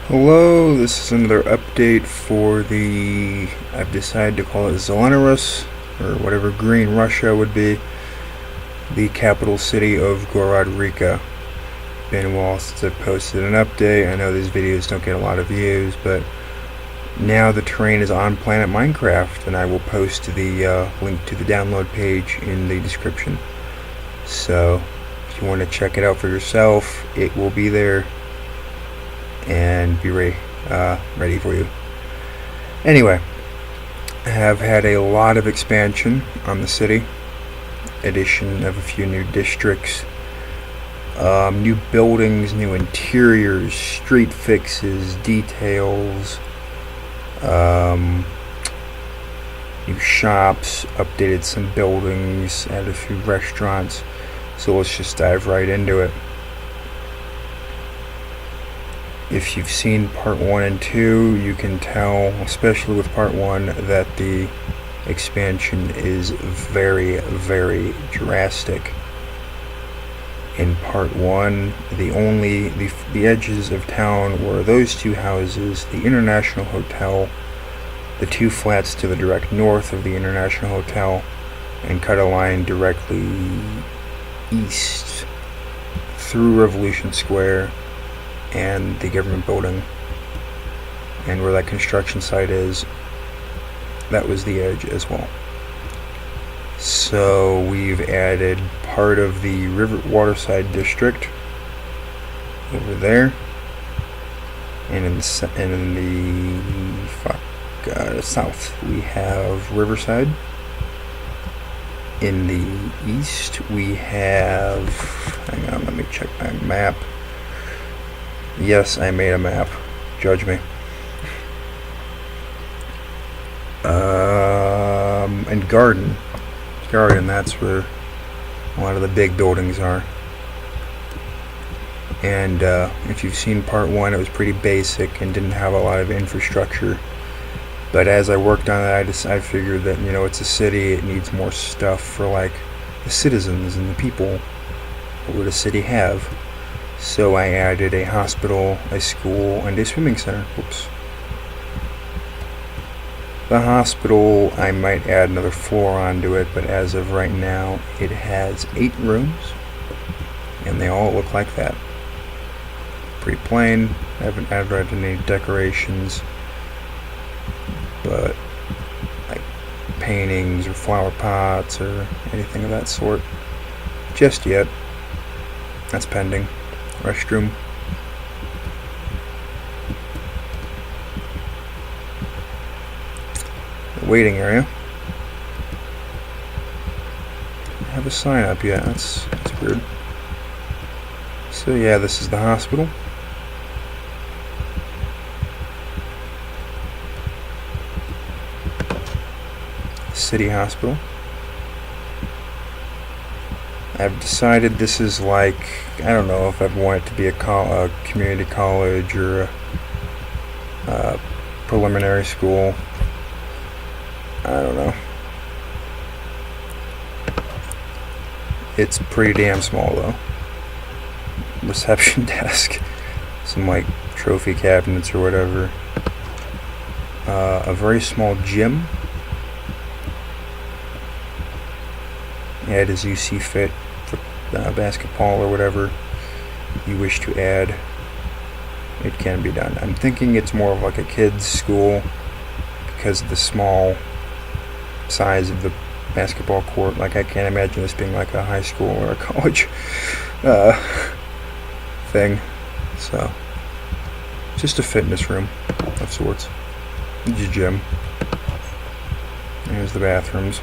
Hello, this is another update for I've decided to call it Zelenarus, or whatever Green Russia would be, the capital city of Gorodrika. Been a while since I've posted an update. I know these videos don't get a lot of views, but now the terrain is on Planet Minecraft, and I will post the link to the download page in the description. So, if you want to check it out for yourself, it will be there and be ready for you. Anyway, I have had a lot of expansion on the city, addition of a few new districts, new buildings, new interiors, street fixes, details, new shops, updated some buildings, added a few restaurants. So let's just dive right into it. If you've seen part 1 and 2, you can tell, especially with part 1, that the expansion is very, very drastic. In part 1, the edges of town were those two houses, the International Hotel, the two flats to the direct north of the International Hotel, and cut a line directly east through Revolution Square and the government building, and where that construction site is, that was the edge as well. So we've added part of the Waterside district over there, and in the south we have Riverside. In the east we have, hang on, let me check my map. Yes, I made a map. Judge me. And Garden, that's where a lot of the big buildings are. And if you've seen part 1, it was pretty basic and didn't have a lot of infrastructure. But as I worked on it, I figured that, it's a city, it needs more stuff for, like, the citizens and the people. What would a city have? So I added a hospital, a school, and a swimming center. Whoops. The hospital, I might add another floor onto it, but as of right now, it has 8 rooms, and they all look like that. Pretty plain. I haven't added any decorations, but like paintings or flower pots or anything of that sort. Just yet. That's pending. Restroom. The waiting area. I have a sign up yet. That's weird. So yeah, this is the hospital. City Hospital. I've decided this is like, I don't know if I'd want it to be a community college or a preliminary school. I don't know. It's pretty damn small though. Reception desk, some like trophy cabinets or whatever. A very small gym. Add as you see fit for basketball or whatever you wish to add. It can be done. I'm thinking it's more of like a kid's school because of the small size of the basketball court. Like, I can't imagine this being like a high school or a college thing. So, just a fitness room of sorts. It's a gym. There's the bathrooms.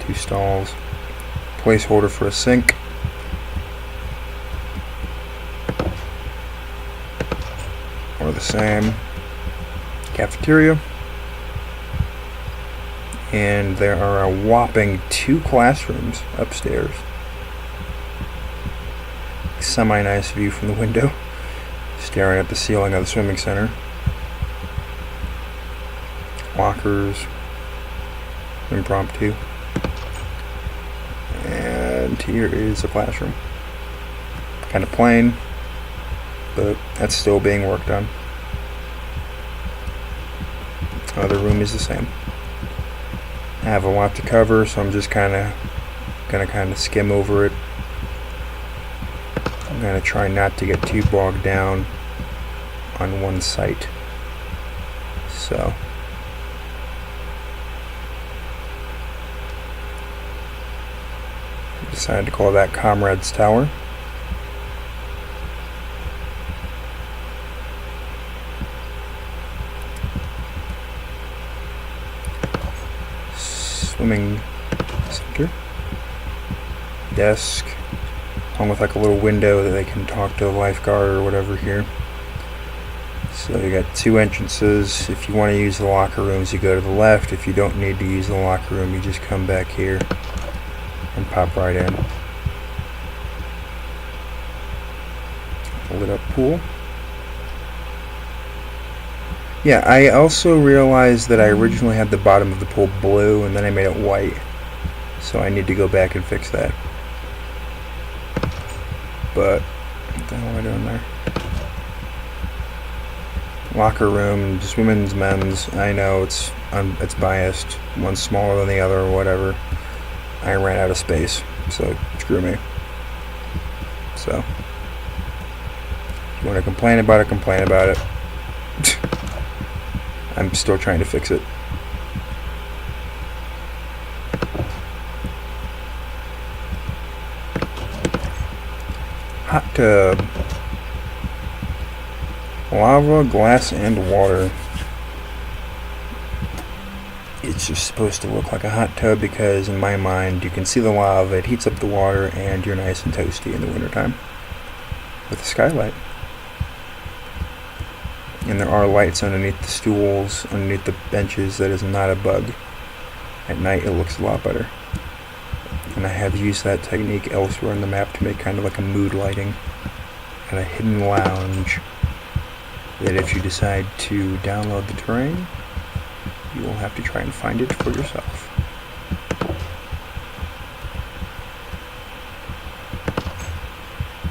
2 stalls, placeholder for a sink, or the same, cafeteria, and there are a whopping 2 classrooms upstairs. Semi-nice view from the window, staring at the ceiling of the swimming center. Lockers, impromptu. And here is a classroom. Kind of plain. but that's still being worked on. Other room is the same. I have a lot to cover, so I'm just gonna skim over it. I'm gonna try not to get too bogged down on one site. So I decided to call that Comrade's Tower. Swimming center. Desk. Along with like a little window that they can talk to the lifeguard or whatever here. So you got two entrances. If you want to use the locker rooms, you go to the left. If you don't need to use the locker room, you just come back here and pop right in. Lit up pool. Yeah, I also realized that I originally had the bottom of the pool blue and then I made it white. So I need to go back and fix that. But what the hell am I doing there? Locker room, just women's, men's. I know it's biased. One's smaller than the other or whatever. I ran out of space, so screw me. So if you want to complain about it, complain about it. I'm still trying to fix it. Hot tub. Lava, glass, and water. It's just supposed to look like a hot tub because in my mind you can see the lava, it heats up the water, and you're nice and toasty in the wintertime with a skylight. And there are lights underneath the stools, underneath the benches. That is not a bug. At night it looks a lot better. And I have used that technique elsewhere on the map to make kind of like a mood lighting and a hidden lounge that if you decide to download the terrain, you will have to try and find it for yourself.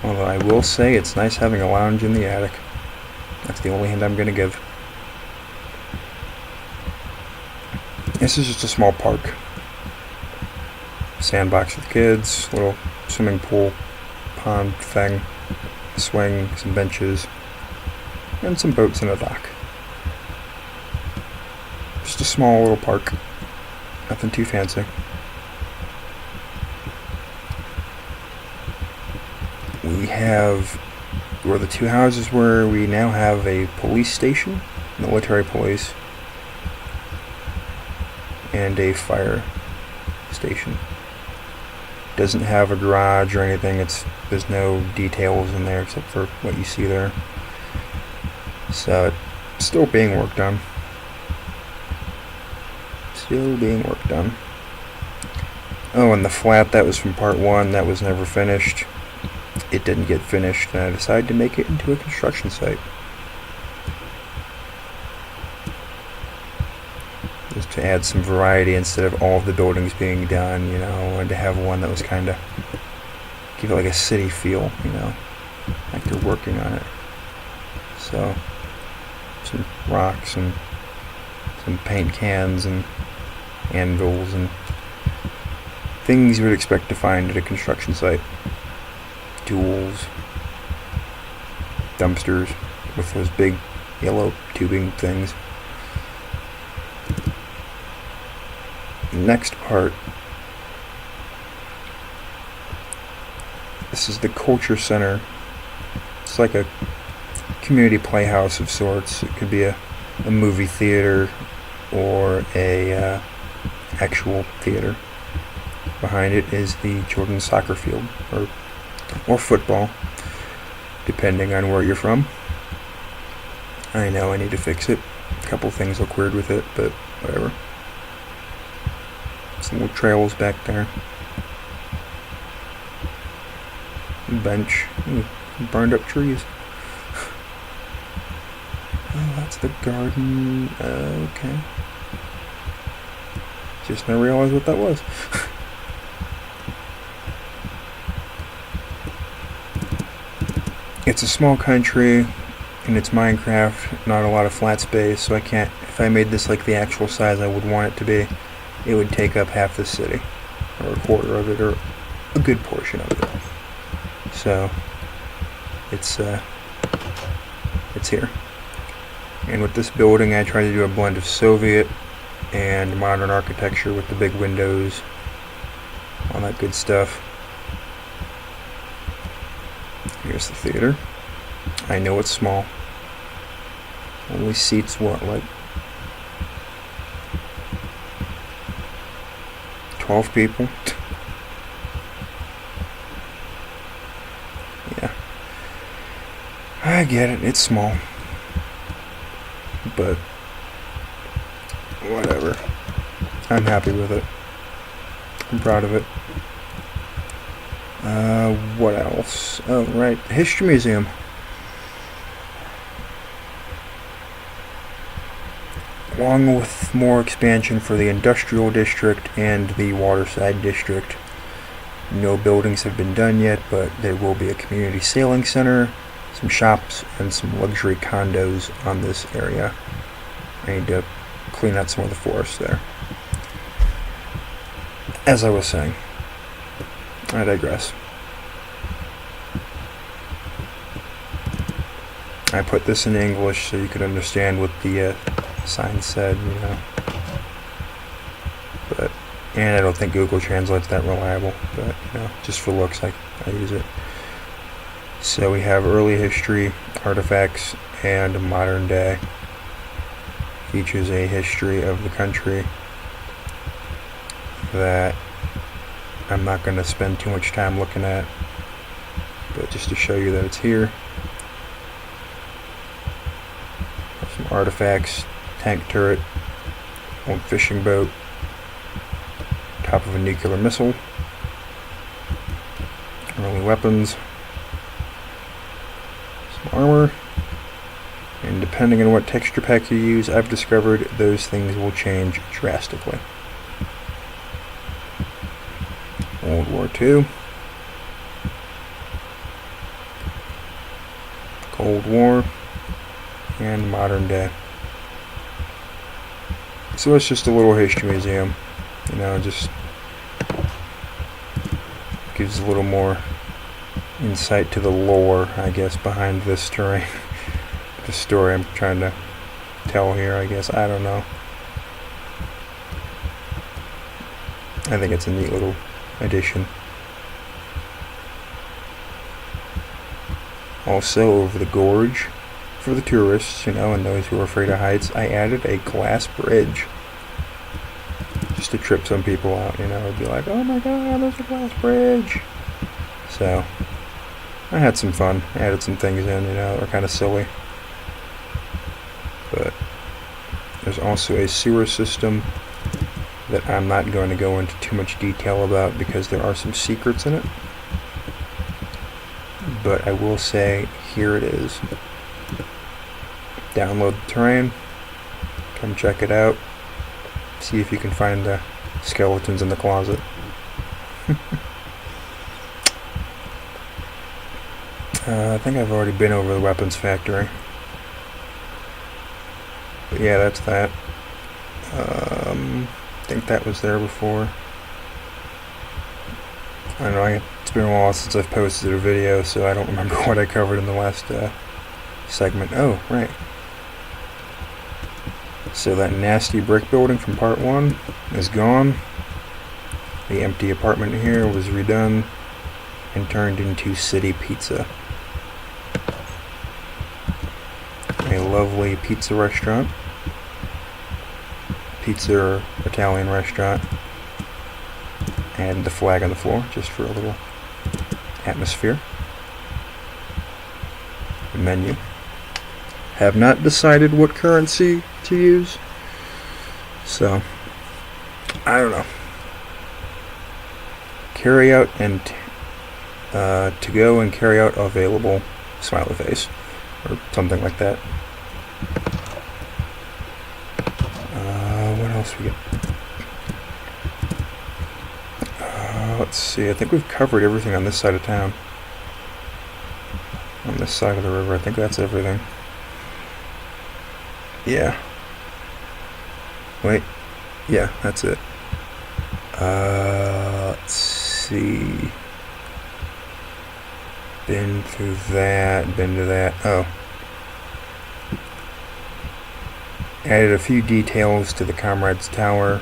Although I will say it's nice having a lounge in the attic. That's the only hint I'm going to give. This is just a small park. Sandbox for the kids, little swimming pool, pond thing, swing, some benches, and some boats and a dock. Just a small little park. Nothing too fancy. We have, where the two houses were, we now have a police station, military police, and a fire station. Doesn't have a garage or anything. There's no details in there except for what you see there. So it's still being worked on. Still being worked on. Oh, and the flat that was from part 1 that was never finished. It didn't get finished, and I decided to make it into a construction site. Just to add some variety instead of all of the buildings being done, you know, and to have one that was kind of, give it like a city feel, you know, like they're working on it. So, some rocks and some paint cans and anvils and things you would expect to find at a construction site. Tools, dumpsters with those big yellow tubing things. Next part, this is the culture center. It's like a community playhouse of sorts. It could be a movie theater or a actual theater. Behind it is the children's soccer field or football, depending on where you're from. I know I need to fix it. A couple things look weird with it, but whatever. Some little trails back there. Bench. Ooh, burned up trees. Oh, that's the garden. Okay. Just now realized what that was. it's a small country, and it's Minecraft, not a lot of flat space, so I can't, if I made this like the actual size I would want it to be, it would take up half the city, or a quarter of it, or a good portion of it. So, it's here. And with this building, I tried to do a blend of Soviet and modern architecture with the big windows, all that good stuff. Here's the theater. I know it's small. Only seats, what, like 12 people? Yeah. I get it, it's small. But whatever. I'm happy with it. I'm proud of it. What else? Oh, right. History Museum. Along with more expansion for the Industrial District and the Waterside District. No buildings have been done yet, but there will be a community sailing center, some shops, and some luxury condos on this area. I need to clean out some of the forest there. As I was saying, I digress. I put this in English so you could understand what the sign said, you know. And I don't think Google Translate's that reliable, but, you know, just for looks, I use it. So we have early history, artifacts, and modern day. Features a history of the country that I'm not going to spend too much time looking at, but just to show you that it's here. Some artifacts, tank turret, old fishing boat, top of a nuclear missile, early weapons, some armor, and depending on what texture pack you use, I've discovered those things will change drastically. World War II, Cold War, and modern day. So it's just a little history museum, you know, just gives a little more insight to the lore, I guess, behind this terrain. The story I'm trying to tell here, I guess. I don't know. I think it's a neat little addition. Also, over the gorge, for the tourists, you know, and those who are afraid of heights, I added a glass bridge. Just to trip some people out, you know, it'd be like, oh my god, there's a glass bridge. So, I had some fun. I added some things in, you know, that were kind of silly. But there's also a sewer system that I'm not going to go into too much detail about because there are some secrets in it. But I will say, here it is. Download the terrain. Come check it out. See if you can find the skeletons in the closet. I think I've already been over the weapons factory. But yeah, that's that. I think that was there before. I don't know, it's been a while since I've posted a video, so I don't remember what I covered in the last segment. Oh, right. So that nasty brick building from part 1 is gone. The empty apartment here was redone and turned into City Pizza. A lovely pizza restaurant. Pizza or Italian restaurant. And the flag on the floor, just for a little atmosphere. The menu. Have not decided what currency to use. So, I don't know. Carry out and to go and carry out available, smiley face, or something like that. What else we got? Let's see, I think we've covered everything on this side of town. On this side of the river. I think that's everything. Yeah. Wait. Yeah, that's it. Let's see. Been through that, been to that. Oh. Added a few details to the Comrades Tower.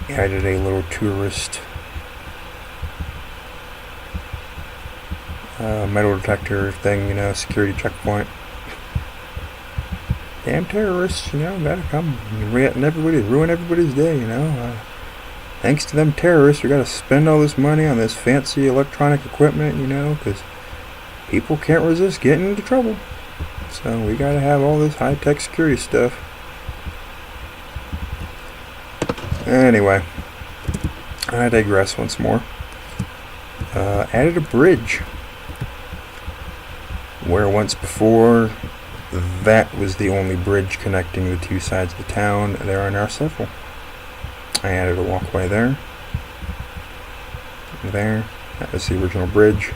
Added a little tourist metal detector thing, security checkpoint. Damn terrorists, gotta come and ruin everybody's day, Thanks to them terrorists, we gotta spend all this money on this fancy electronic equipment, because people can't resist getting into trouble. So we gotta have all this high-tech security stuff. Anyway, I digress once more. Added a bridge. Where once before, that was the only bridge connecting the two sides of the town. There are now several. I added a walkway there. There. That was the original bridge.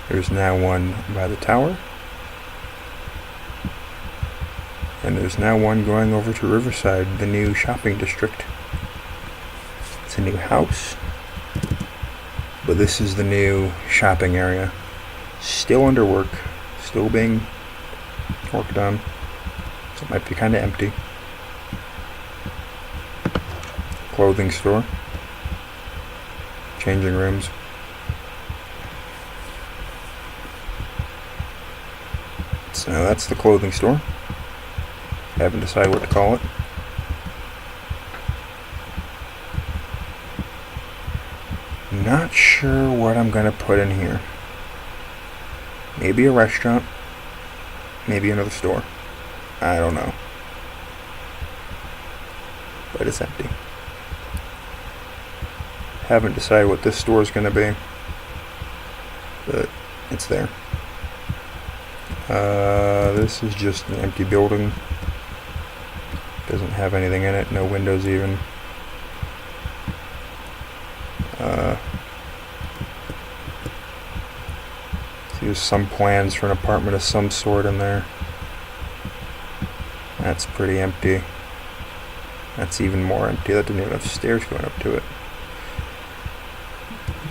There's now one by the tower. And there's now one going over to Riverside, the new shopping district. It's a new house. But this is the new shopping area. Still under work. Still being worked on. So it might be kind of empty. Clothing store. Changing rooms. So that's the clothing store. Haven't decided what to call it. Not sure what I'm gonna put in here. Maybe a restaurant. Maybe another store. I don't know. But it's empty. Haven't decided what this store is gonna be. But it's there. This is just an empty building. Doesn't have anything in it, no windows even. There's some plans for an apartment of some sort in there. That's pretty empty. That's even more empty. That didn't even have stairs going up to it.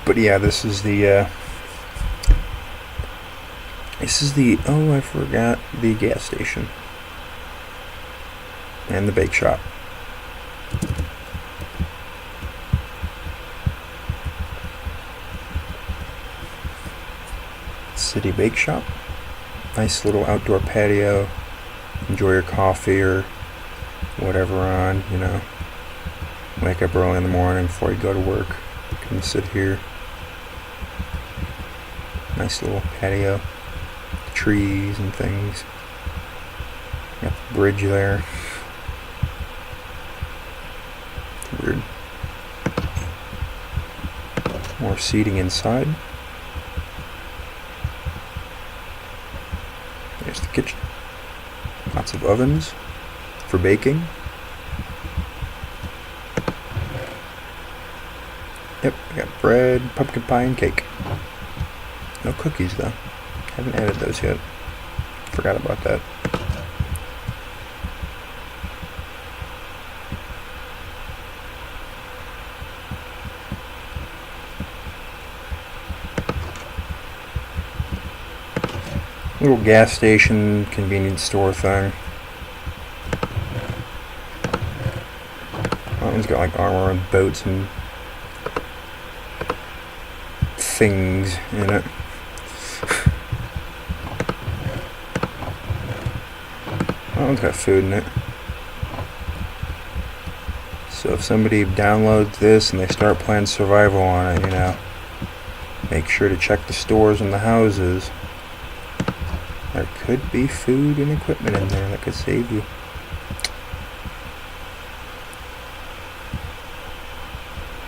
But yeah, this is the oh, I forgot the gas station. And the bake shop. City bake shop. Nice little outdoor patio. Enjoy your coffee or whatever on, Wake up early in the morning before you go to work. Come sit here. Nice little patio. Trees and things. Got the bridge there. Weird. More seating inside. There's the kitchen. Lots of ovens for baking. Yep, I got bread, pumpkin pie, and cake. No cookies though. Haven't added those yet. Forgot about that. Little gas station, convenience store thing. That one's got like armor and boats and things in it. That one's got food in it. So if somebody downloads this and they start playing survival on it, make sure to check the stores and the houses. There could be food and equipment in there that could save you.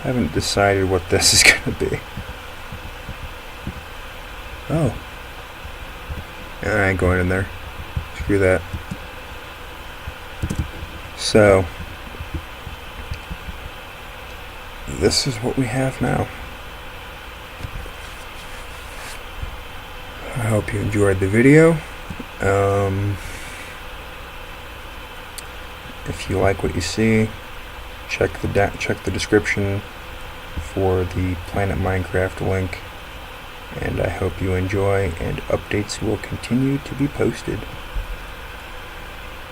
Haven't decided what this is going to be. Oh. I ain't going in there. Screw that. So, this is what we have now. hope you enjoyed the video. If you like what you see, check the description for the Planet Minecraft link, and I hope you enjoy, and updates will continue to be posted.